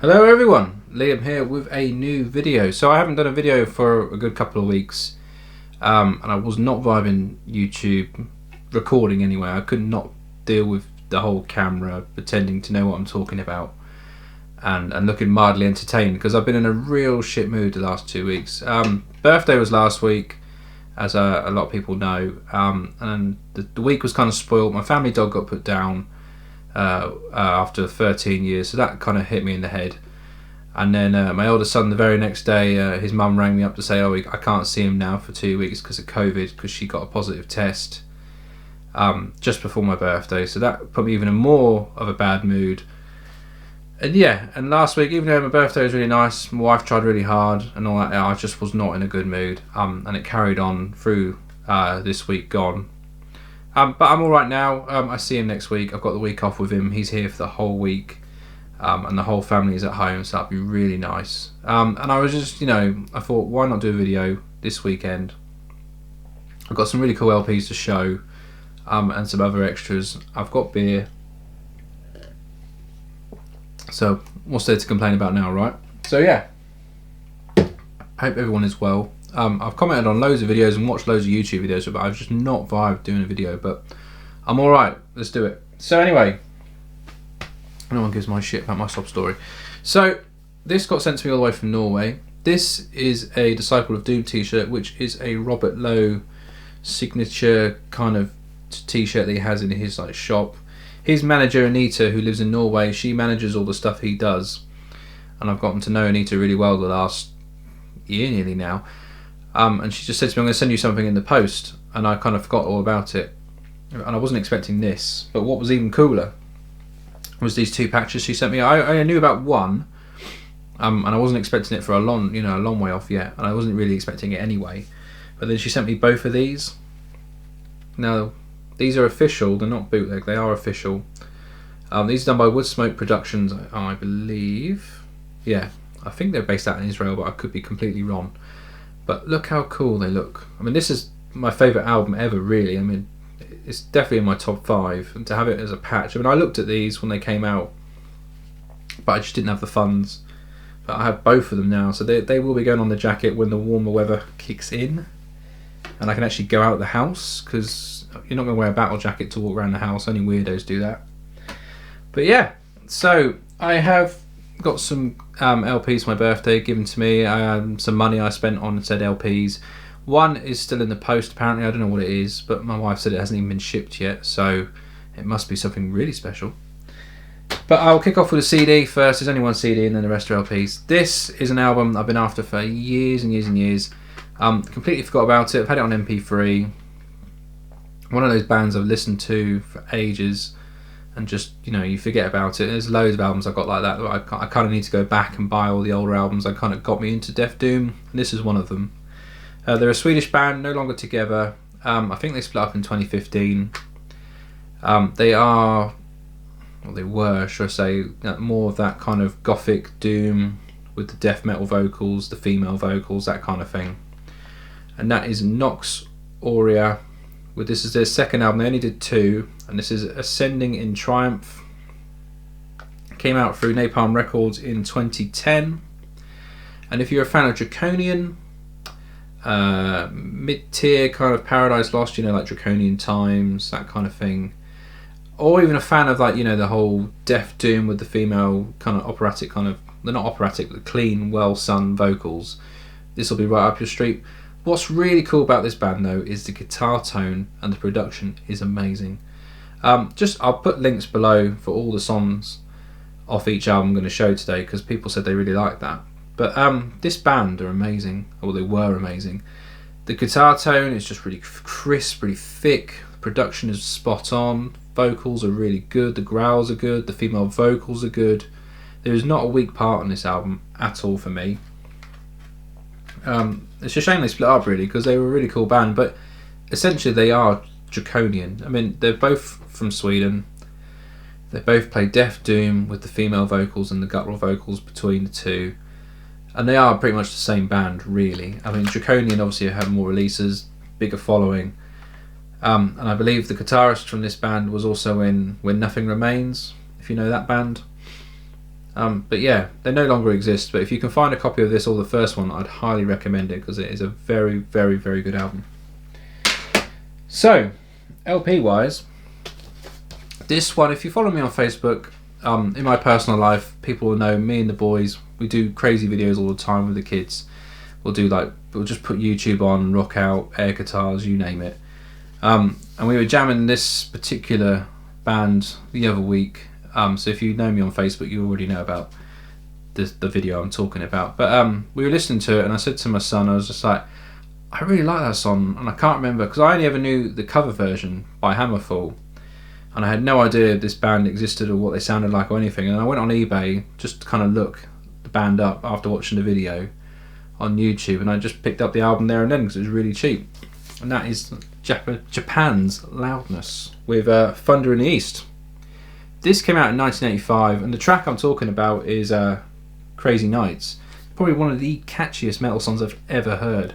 Hello everyone, Liam here with a new video. So I haven't done a video for a good couple of weeks, and I was not vibing YouTube recording anyway. I could not deal with the whole camera pretending to know what I'm talking about and looking mildly entertained, because I've been in a real shit mood the last 2 weeks. Birthday was last week, as a lot of people know, and the week was kind of spoiled. My family dog got put down after 13 years, so that kind of hit me in the head. And then my older son, the very next day, his mum rang me up to say, I can't see him now for 2 weeks because of COVID, because she got a positive test just before my birthday. So that put me even in more of a bad mood. And yeah, and last week, even though my birthday was really nice, my wife tried really hard and all that, I just was not in a good mood, and it carried on through this week gone. But I'm alright now. I see him next week. I've got the week off with him. He's here for the whole week, and the whole family is at home, so that'd be really nice. And I was just, I thought, why not do a video this weekend? I've got some really cool LPs to show, and some other extras. I've got beer, so what's there to complain about now, right? So yeah, I hope everyone is well. I've commented on loads of videos and watched loads of YouTube videos, but I've just not vibed doing a video, but I'm alright, let's do it. So anyway, no one gives my shit about my sob story. So this got sent to me all the way from Norway. This is a Disciple of Doom t-shirt, which is a Robert Lowe signature kind of t-shirt that he has in his shop. His manager Anita, who lives in Norway, she manages all the stuff he does, and I've gotten to know Anita really well the last year nearly now. And she just said to me, I'm going to send you something in the post, and I kind of forgot all about it, and I wasn't expecting this. But what was even cooler was these two patches she sent me. I knew about one, and I wasn't expecting it for a long way off yet, and I wasn't really expecting it anyway. But then she sent me both of these. Now these are official, they're not bootleg, they are official. These are done by Woodsmoke Productions, I believe. Yeah, I think they're based out in Israel, but I could be completely wrong. But look how cool they look. I mean, this is my favourite album ever, really. I mean, it's definitely in my top 5. And to have it as a patch, I mean, I looked at these when they came out, but I just didn't have the funds. But I have both of them now, so they will be going on the jacket when the warmer weather kicks in, and I can actually go out the house, because you're not going to wear a battle jacket to walk around the house. Only weirdos do that. But yeah, so I have got some LPs for my birthday given to me. Some money I spent on said LPs. One is still in the post apparently. I don't know what it is, but my wife said it hasn't even been shipped yet, so it must be something really special. But I'll kick off with a CD first. There's only one CD and then the rest are LPs. This is an album I've been after for years and years and years. Completely forgot about it. I've had it on MP3. One of those bands I've listened to for ages, and just, you forget about it. There's loads of albums I've got like that I kind of need to go back and buy all the older albums that kind of got me into Death Doom, and this is one of them. They're a Swedish band, no longer together. I think they split up in 2015. They were, should I say, more of that kind of gothic doom with the death metal vocals, the female vocals, that kind of thing. And that is Nox Aurea. This is their second album. They only did 2, and this is Ascending in Triumph. Came out through Napalm Records in 2010. And if you're a fan of Draconian, mid-tier kind of Paradise Lost, like Draconian Times, that kind of thing, or even a fan of the whole Death Doom with the female kind of operatic they're not operatic, but clean, well-sung vocals, this will be right up your street. What's really cool about this band though is the guitar tone, and the production is amazing. I'll put links below for all the songs off each album I'm going to show today, because people said they really liked that. But this band are amazing, or they were amazing. The guitar tone is just really crisp, really thick. The production is spot on. Vocals are really good. The growls are good. The female vocals are good. There is not a weak part on this album at all for me. It's a shame they split up, really, because they were a really cool band, but essentially they are Draconian. I mean, they're both from Sweden. They both play Death Doom with the female vocals and the guttural vocals between the two, and they are pretty much the same band, really. I mean, Draconian obviously have more releases, bigger following, and I believe the guitarist from this band was also in When Nothing Remains, if you know that band. But yeah, they no longer exist, but if you can find a copy of this or the first one, I'd highly recommend it, because it is a very, very, very good album. So, LP wise, this one, if you follow me on Facebook, in my personal life, people will know me and the boys, we do crazy videos all the time with the kids. We'll just put YouTube on, rock out, air guitars, you name it. And we were jamming this particular band the other week. So if you know me on Facebook, you already know about the video I'm talking about. But we were listening to it, and I said to my son, I was just like, I really like that song, and I can't remember, because I only ever knew the cover version by Hammerfall, and I had no idea this band existed or what they sounded like or anything. And I went on eBay just to kind of look the band up after watching the video on YouTube, and I just picked up the album there and then because it was really cheap. And that is Japan's Loudness with Thunder in the East. This came out in 1985, and the track I'm talking about is Crazy Nights. Probably one of the catchiest metal songs I've ever heard.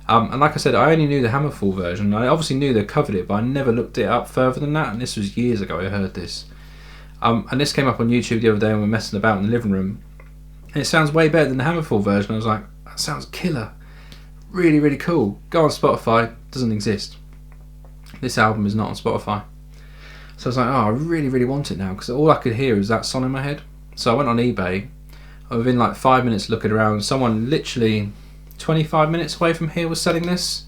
And like I said, I only knew the Hammerfall version. I obviously knew they covered it, but I never looked it up further than that, and this was years ago I heard this. And this came up on YouTube the other day when we were messing about in the living room. And it sounds way better than the Hammerfall version. I was like, that sounds killer. Really, really cool. Go on Spotify, doesn't exist. This album is not on Spotify. So I was like, oh, I really, really want it now, because all I could hear was that song in my head. So I went on eBay. Within like 5 minutes looking around, someone literally 25 minutes away from here was selling this,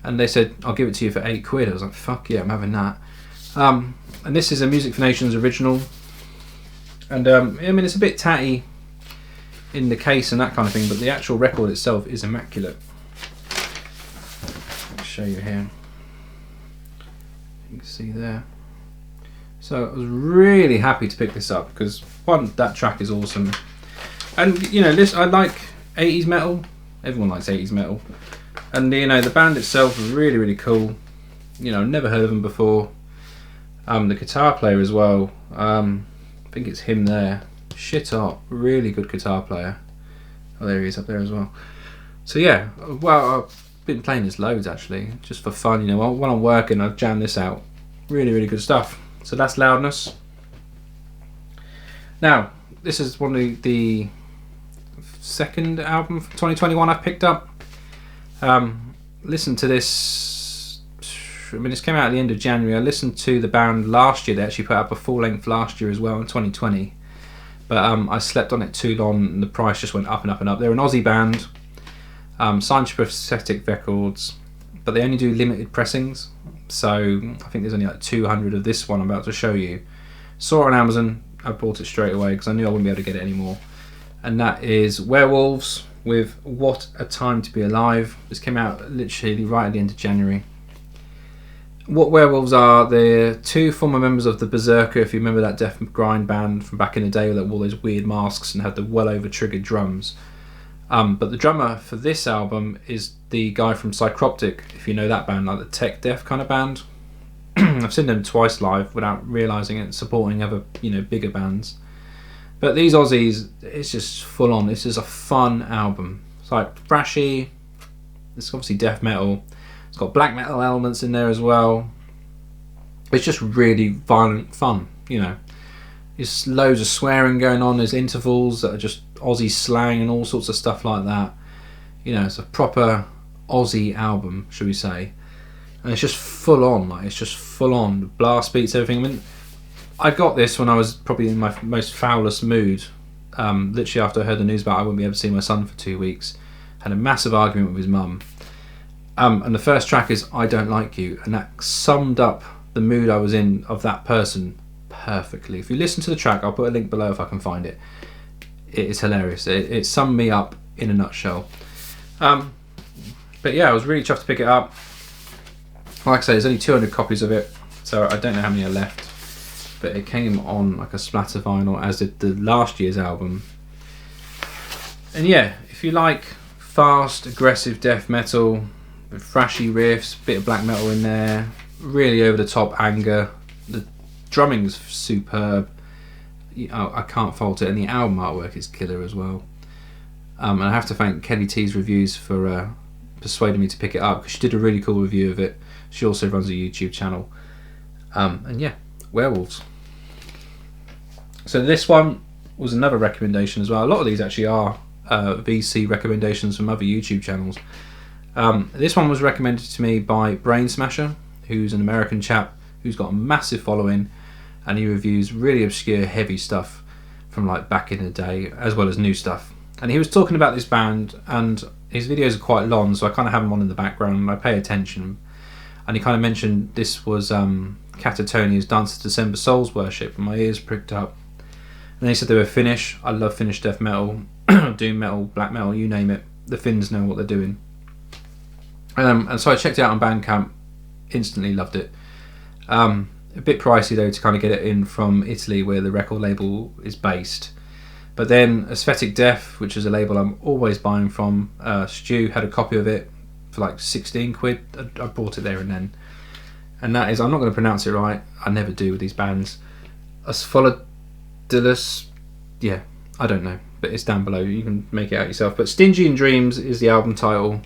and they said, I'll give it to you for £8. I was like, fuck yeah, I'm having that. And this is a Music for Nations original, and I mean, it's a bit tatty in the case and that kind of thing, but the actual record itself is immaculate. I'll show you here, you can see there. So I was really happy to pick this up, because one, that track is awesome, and you know, I like 80s metal. Everyone likes 80s metal, and you know, the band itself was really, really cool. You know, never heard of them before. The guitar player as well, I think it's him there. Shit hot, really good guitar player. Oh, there he is up there as well. So yeah, well, I've been playing this loads actually, just for fun. You know, when I'm working, I've jammed this out. Really, really good stuff. So that's Loudness. Now, this is one of the second album from 2021 I've picked up. Listen to this. I mean, this came out at the end of January. I listened to the band last year. They actually put up a full length last year as well in 2020. But I slept on it too long, and the price just went up and up and up. They're an Aussie band, signed to Prosthetic Records, but they only do limited pressings. So I think there's only like 200 of this one I'm about to show you. Saw it on Amazon. I bought it straight away because I knew I wouldn't be able to get it anymore. And that is Werewolves with What a Time to Be Alive. This came out literally right at the end of January. What Werewolves are, they're two former members of the Berserker, if you remember that death grind band from back in the day that wore those weird masks and had the well over triggered drums. But the drummer for this album is the guy from Psychroptic, if you know that band, like the tech death kind of band. I've seen them twice live without realising it, supporting other, you know, bigger bands. But these Aussies, it's just full on. This is a fun album. It's like thrashy. It's obviously death metal. It's got black metal elements in there as well. It's just really violent fun, you know. There's loads of swearing going on. There's intervals that are just Aussie slang and all sorts of stuff like that. You know, it's a proper Aussie album, should we say. And it's just full on. Like, it's just full on. Blast beats, everything. I mean, I got this when I was probably in my most foulest mood. Literally after I heard the news about I wouldn't be able to see my son for 2 weeks. Had a massive argument with his mum. And the first track is I Don't Like You, and that summed up the mood I was in of that person perfectly. If you listen to the track, I'll put a link below if I can find it. It is hilarious. It summed me up in a nutshell. But yeah, I was really chuffed to pick it up. Like I say, there's only 200 copies of it, so I don't know how many are left. But it came on like a splatter vinyl, as did the last year's album. And yeah, if you like fast, aggressive death metal, with thrashy riffs, bit of black metal in there, really over the top anger, the drumming's superb. I can't fault it, and the album artwork is killer as well. And I have to thank Kelly T's Reviews for persuading me to pick it up, because she did a really cool review of it. She also runs a YouTube channel. And yeah, Werewolves. So this one was another recommendation as well. A lot of these actually are VC recommendations from other YouTube channels. This one was recommended to me by Brain Smasher, who's an American chap who's got a massive following, and he reviews really obscure, heavy stuff from like back in the day, as well as new stuff. And he was talking about this band, and his videos are quite long, so I kind of have them on in the background and I pay attention. And he kind of mentioned this was Catatonia's Dance of December Souls Worship, and my ears pricked up. And they said they were Finnish. I love Finnish death metal, doom metal, black metal, you name it. The Finns know what they're doing. And so I checked it out on Bandcamp, instantly loved it. A bit pricey though to kind of get it in from Italy, where the record label is based. But then Aesthetic Death, which is a label I'm always buying from, Stu had a copy of it for like 16 quid. I bought it there and then. And that is, I'm not going to pronounce it right, I never do with these bands. Asphodelus, yeah, I don't know, but it's down below, you can make it out yourself. But Stingy in Dreams is the album title.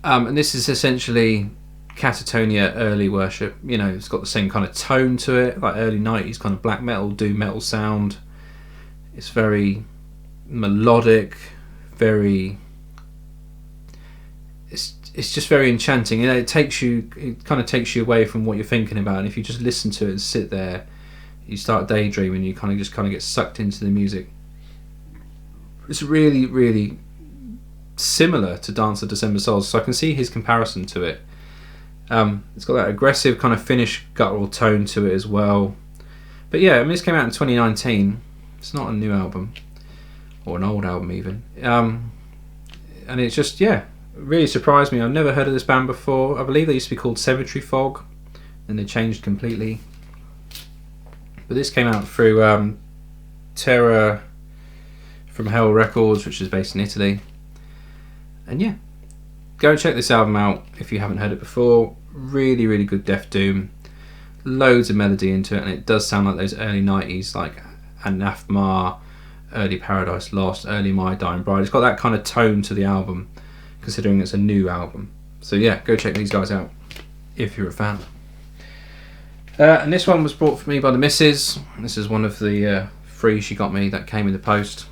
And this is essentially Catatonia early worship. You know, it's got the same kind of tone to it, like early 90s kind of black metal, doom metal sound. It's very melodic, very... It's just very enchanting. You know, it kind of takes you away from what you're thinking about. And if you just listen to it and sit there, you start daydreaming. You kind of get sucked into the music. It's really, really similar to Dance of December Souls, so I can see his comparison to it. It's got that aggressive kind of Finnish guttural tone to it as well. But yeah, I mean, this came out in 2019. It's not a new album, or an old album even. And it's just, yeah, really surprised me. I've never heard of this band before. I believe they used to be called Cemetery Fog, and they changed completely. But this came out through Terror from Hell Records, which is based in Italy. And yeah, go check this album out if you haven't heard it before. Really, really good death doom. Loads of melody into it, and it does sound like those early 90s, like Anathema, early Paradise Lost, early My Dying Bride. It's got that kind of tone to the album, considering it's a new album. So yeah, go check these guys out if you're a fan. And this one was brought for me by the missus. This is one of the free she got me that came in the post.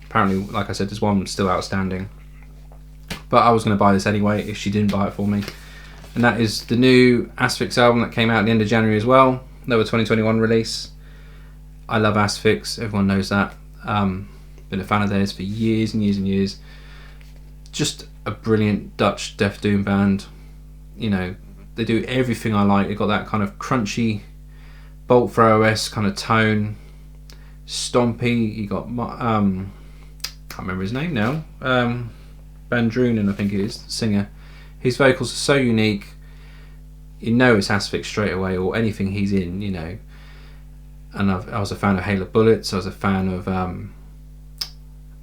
Apparently, like I said, there's one still outstanding. But I was going to buy this anyway if she didn't buy it for me. And that is the new Asphyx album that came out at the end of January as well. Another 2021 release. I love Asphyx, everyone knows that. Been a fan of theirs for years and years and years. Just a brilliant Dutch death doom band. You know, they do everything I like. They've got that kind of crunchy Bolt Thrower-esque kind of tone. Stompy. You got, can't remember his name now. Van Drunen, I think it is, the singer. His vocals are so unique. You know it's Asphyx straight away, or anything he's in, you know. And I was a fan of Hail of Bullets. I was a fan of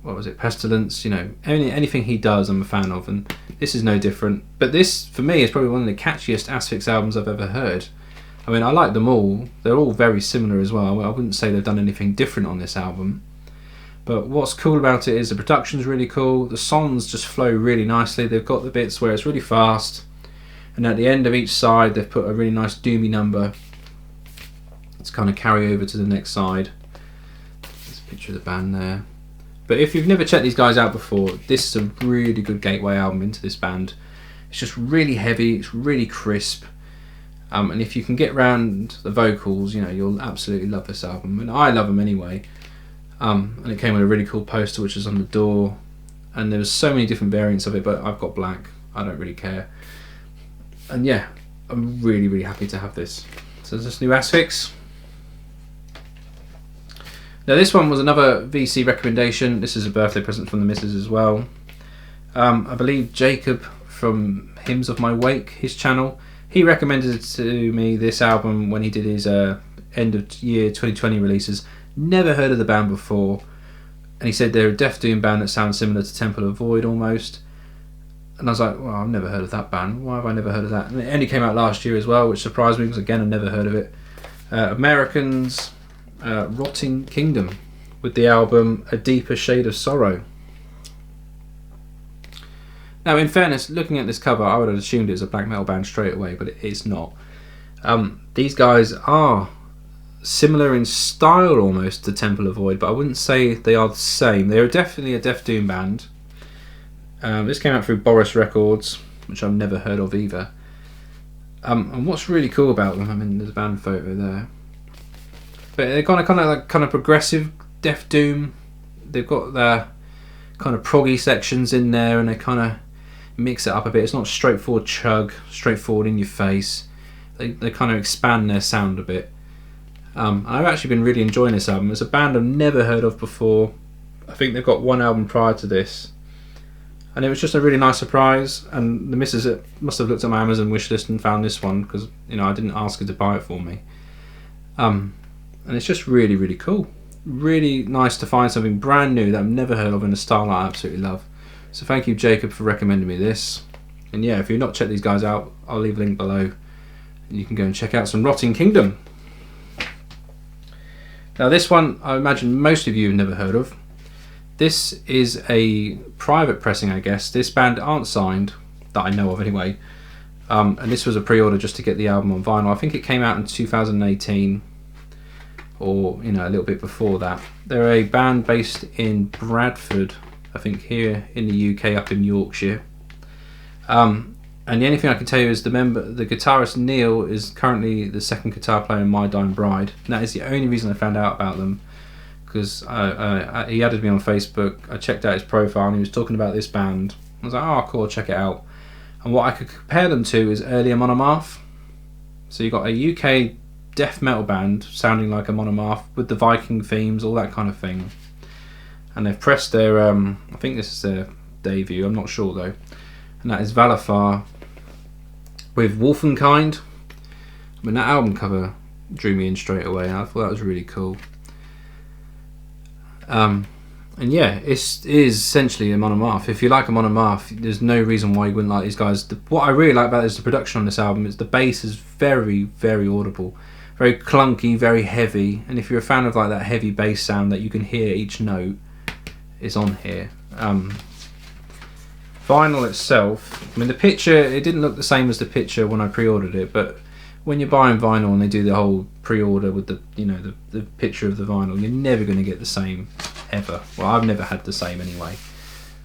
what was it, Pestilence. You know, anything he does, I'm a fan of, and this is no different. But this, for me, is probably one of the catchiest Asphyx albums I've ever heard. I mean, I like them all. They're all very similar as well. I wouldn't say they've done anything different on this album. But what's cool about it is the production's really cool. The songs just flow really nicely. They've got the bits where it's really fast, and at the end of each side they've put a really nice doomy number to kind of carry over to the next side. There's a picture of the band there. But if you've never checked these guys out before, this is a really good gateway album into this band. It's just really heavy, it's really crisp. And if you can get around the vocals, you know, you'll absolutely love this album. And I love them anyway. And it came with a really cool poster which is on the door, and there was so many different variants of it, but I've got black, I don't really care. And yeah, I'm really, really happy to have this. So this new Asphyx. Now this one was another VC recommendation. This is a birthday present from the missus as well. I believe Jacob from Hymns of My Wake, his channel, he recommended to me this album when he did his end of year 2020 releases. Never heard of the band before, and he said they're a death doom band that sounds similar to Temple of Void almost. And I was like, well, I've never heard of that band. Why have I never heard of that? And it only came out last year as well, which surprised me because again, I've never heard of it. Americans, Rotting Kingdom, with the album A Deeper Shade of Sorrow. Now, in fairness, looking at this cover, I would have assumed it was a black metal band straight away, but it's not. These guys are similar in style almost to Temple of Void, but I wouldn't say they are the same. They are definitely a Death Doom band. This came out through Boris Records, which I've never heard of either. And what's really cool about them, I mean, there's a band photo there, but they're kind of progressive Death Doom. They've got their kind of proggy sections in there, and they kind of mix it up a bit. It's not straightforward chug, straightforward in your face. They kind of expand their sound a bit. I've actually been really enjoying this album. It's a band I've never heard of before. I think they've got one album prior to this, and it was just a really nice surprise. And the missus must have looked at my Amazon wishlist and found this one, because I didn't ask her to buy it for me. And it's just really, really cool. Really nice to find something brand new that I've never heard of in a style I absolutely love. So thank you, Jacob, for recommending me this. And yeah, if you've not checked these guys out, I'll leave a link below. You can go and check out some Rotting Kingdom. Now this one, I imagine most of you have never heard of. This is a private pressing, I guess. This band aren't signed, that I know of anyway. And this was a pre-order just to get the album on vinyl. I think it came out in 2018, or a little bit before that. They're a band based in Bradford, I think, here in the UK, up in Yorkshire. And the only thing I can tell you is the guitarist Neil is currently the second guitar player in My Dying Bride. And that is the only reason I found out about them, because he added me on Facebook. I checked out his profile and he was talking about this band. I was like, oh cool, check it out. And what I could compare them to is earlier Monomath. So you've got a UK death metal band sounding like a Monomath with the Viking themes, all that kind of thing. And they've pressed their, I think this is their debut, I'm not sure though. And that is Valafar with Wolfenkind. I mean, that album cover drew me in straight away. I thought that was really cool. And yeah, it is essentially a Monomath. If you like a Monomath, there's no reason why you wouldn't like these guys. What I really like about it is the production on this album. Is the bass is very, very audible, very clunky, very heavy. And if you're a fan of like that heavy bass sound that you can hear each note, is on here. Vinyl itself, I mean, the picture, it didn't look the same as the picture when I pre-ordered it, but when you're buying vinyl and they do the whole pre-order with the the picture of the vinyl, you're never going to get the same ever. Well, I've never had the same anyway.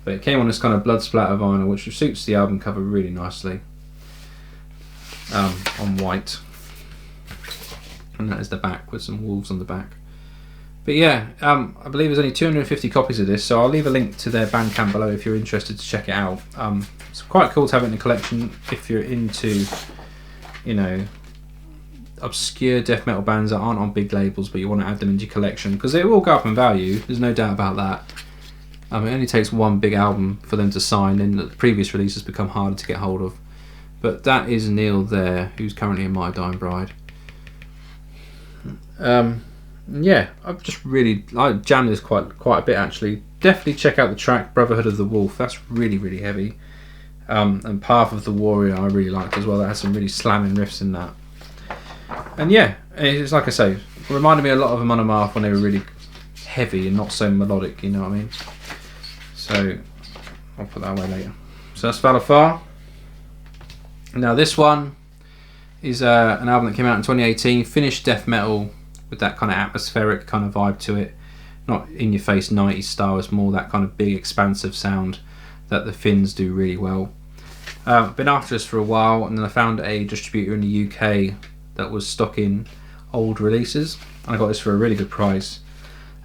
But it came on this kind of blood splatter vinyl, which suits the album cover really nicely, on white. And that is the back with some wolves on the back. But yeah, I believe there's only 250 copies of this, so I'll leave a link to their Bandcamp below if you're interested to check it out. It's quite cool to have it in the collection if you're into, obscure death metal bands that aren't on big labels, but you want to add them into your collection, because they will go up in value, there's no doubt about that. It only takes one big album for them to sign, and the previous releases become harder to get hold of. But that is Neil there, who's currently in My Dying Bride. Yeah, I've just I jammed this quite a bit actually. Definitely check out the track Brotherhood of the Wolf. That's really, really heavy. And Path of the Warrior I really liked as well. That has some really slamming riffs in that. And yeah, it's like I say, it reminded me a lot of a Monomath when they were really heavy and not so melodic, you know what I mean? So I'll put that away later. So that's Valafar. Now this one is an album that came out in 2018, Finnish death metal with that kind of atmospheric kind of vibe to it. Not in your face 90s style, it's more that kind of big expansive sound that the Finns do really well. I've been after this for a while, and then I found a distributor in the UK that was stocking old releases, and I got this for a really good price.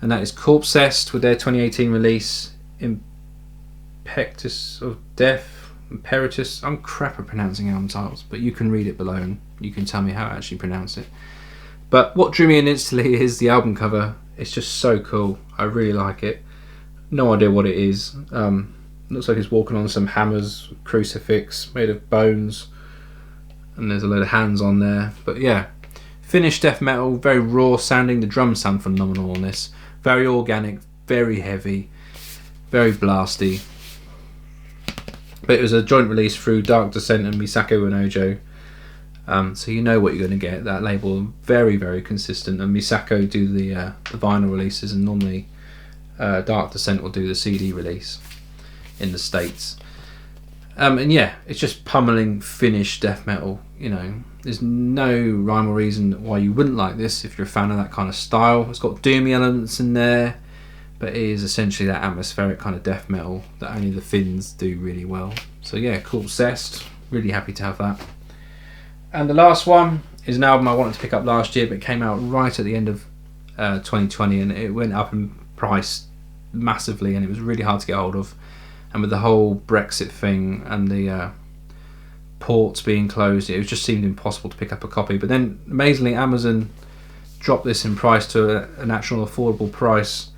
And that is Corpsessed with their 2018 release, Impectus of Death, Imperatus. I'm crap at pronouncing album titles, but you can read it below and you can tell me how I actually pronounce it. But what drew me in instantly is the album cover. It's just so cool. I really like it. No idea what it is. Looks like he's walking on some hammers, crucifix made of bones, and there's a load of hands on there. But yeah, Finnish death metal, very raw sounding. The drums sound phenomenal on this. Very organic, very heavy, very blasty. But it was a joint release through Dark Descent and Misako and Ojo. So you know what you're going to get. That label very, very consistent, and Misako do the vinyl releases, and normally Dark Descent will do the CD release in the States. And yeah, it's just pummeling Finnish death metal. There's no rhyme or reason why you wouldn't like this if you're a fan of that kind of style. It's got doomy elements in there, but it is essentially that atmospheric kind of death metal that only the Finns do really well. So yeah, Corpsessed, really happy to have that. And the last one is an album I wanted to pick up last year, but it came out right at the end of 2020, and it went up in price massively, and it was really hard to get hold of. And with the whole Brexit thing and the ports being closed, it just seemed impossible to pick up a copy. But then amazingly, Amazon dropped this in price to an actual affordable price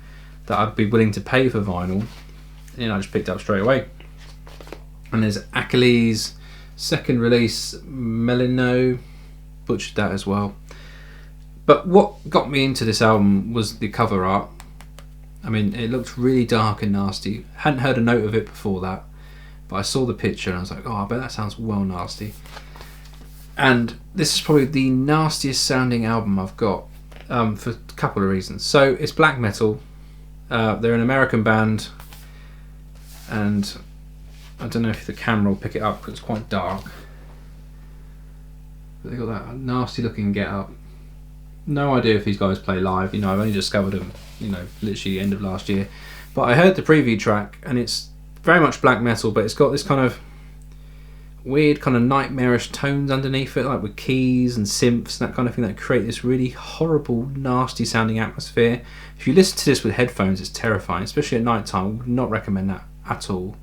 that I'd be willing to pay for vinyl, and I just picked it up straight away. And there's Akhlys' second release, Melino, butchered that as well. But what got me into this album was the cover art. I mean, it looked really dark and nasty. Hadn't heard a note of it before that, but I saw the picture and I was like, oh, I bet that sounds well nasty. And this is probably the nastiest sounding album I've got, for a couple of reasons. So it's black metal. They're an American band, and I don't know if the camera will pick it up because it's quite dark. But they got that nasty looking get up. No idea if these guys play live. You know, I've only discovered them, you know, literally end of last year. But I heard the preview track, and it's very much black metal, but it's got this kind of weird kind of nightmarish tones underneath it, like with keys and synths and that kind of thing, that create this really horrible, nasty sounding atmosphere. If you listen to this with headphones, it's terrifying, especially at night time. I would not recommend that at all.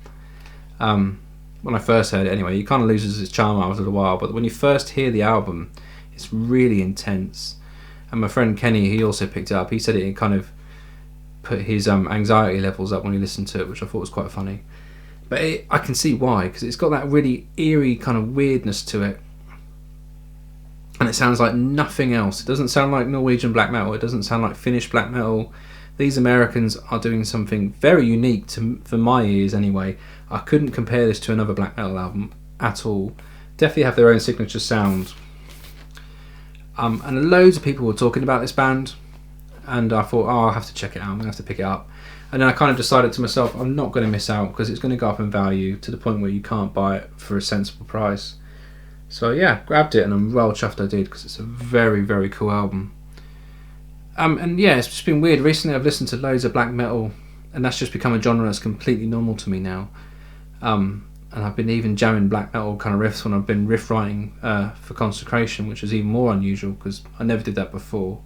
When I first heard it anyway, it kind of loses its charm after a while, but when you first hear the album, it's really intense. And my friend Kenny, he also picked it up. He said it kind of put his anxiety levels up when he listened to it, which I thought was quite funny. But I can see why, because it's got that really eerie kind of weirdness to it. And it sounds like nothing else. It doesn't sound like Norwegian black metal. It doesn't sound like Finnish black metal. These Americans are doing something very unique for my ears anyway. I couldn't compare this to another black metal album at all. Definitely have their own signature sound. And loads of people were talking about this band, and I thought, oh, I'll have to check it out. I'm going to have to pick it up. And then I kind of decided to myself, I'm not going to miss out, because it's going to go up in value to the point where you can't buy it for a sensible price. So yeah, grabbed it, and I'm well chuffed I did, because it's a very, very cool album. And yeah, it's just been weird. Recently I've listened to loads of black metal, and that's just become a genre that's completely normal to me now. And I've been even jamming black metal kind of riffs when I've been riff writing for Consecration, which is even more unusual because I never did that before.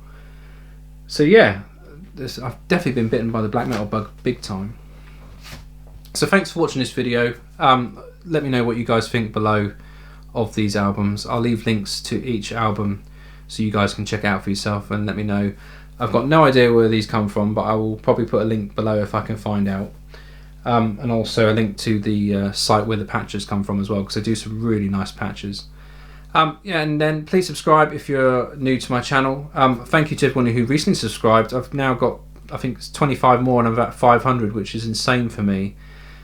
So yeah, I've definitely been bitten by the black metal bug big time. So thanks for watching this video. Let me know what you guys think below of these albums. I'll leave links to each album so you guys can check it out for yourself and let me know. I've got no idea where these come from, but I will probably put a link below if I can find out. And also a link to the site where the patches come from as well, because I do some really nice patches. Yeah, and then please subscribe if you're new to my channel. Thank you to everyone who recently subscribed. I've now got, I think it's 25 more, and I'm about 500, which is insane for me.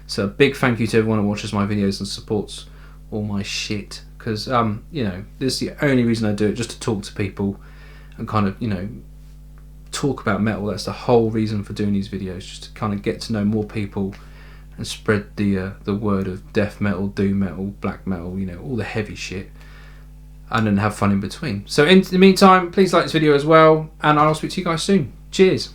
So a big thank you to everyone who watches my videos and supports all my shit, because you know, this is the only reason I do it, just to talk to people and kind of, you know, talk about metal. That's the whole reason for doing these videos, just to kind of get to know more people and spread the word of death metal, doom metal, black metal, you know, all the heavy shit, and then have fun in between. So in the meantime, please like this video as well, and I'll speak to you guys soon. Cheers.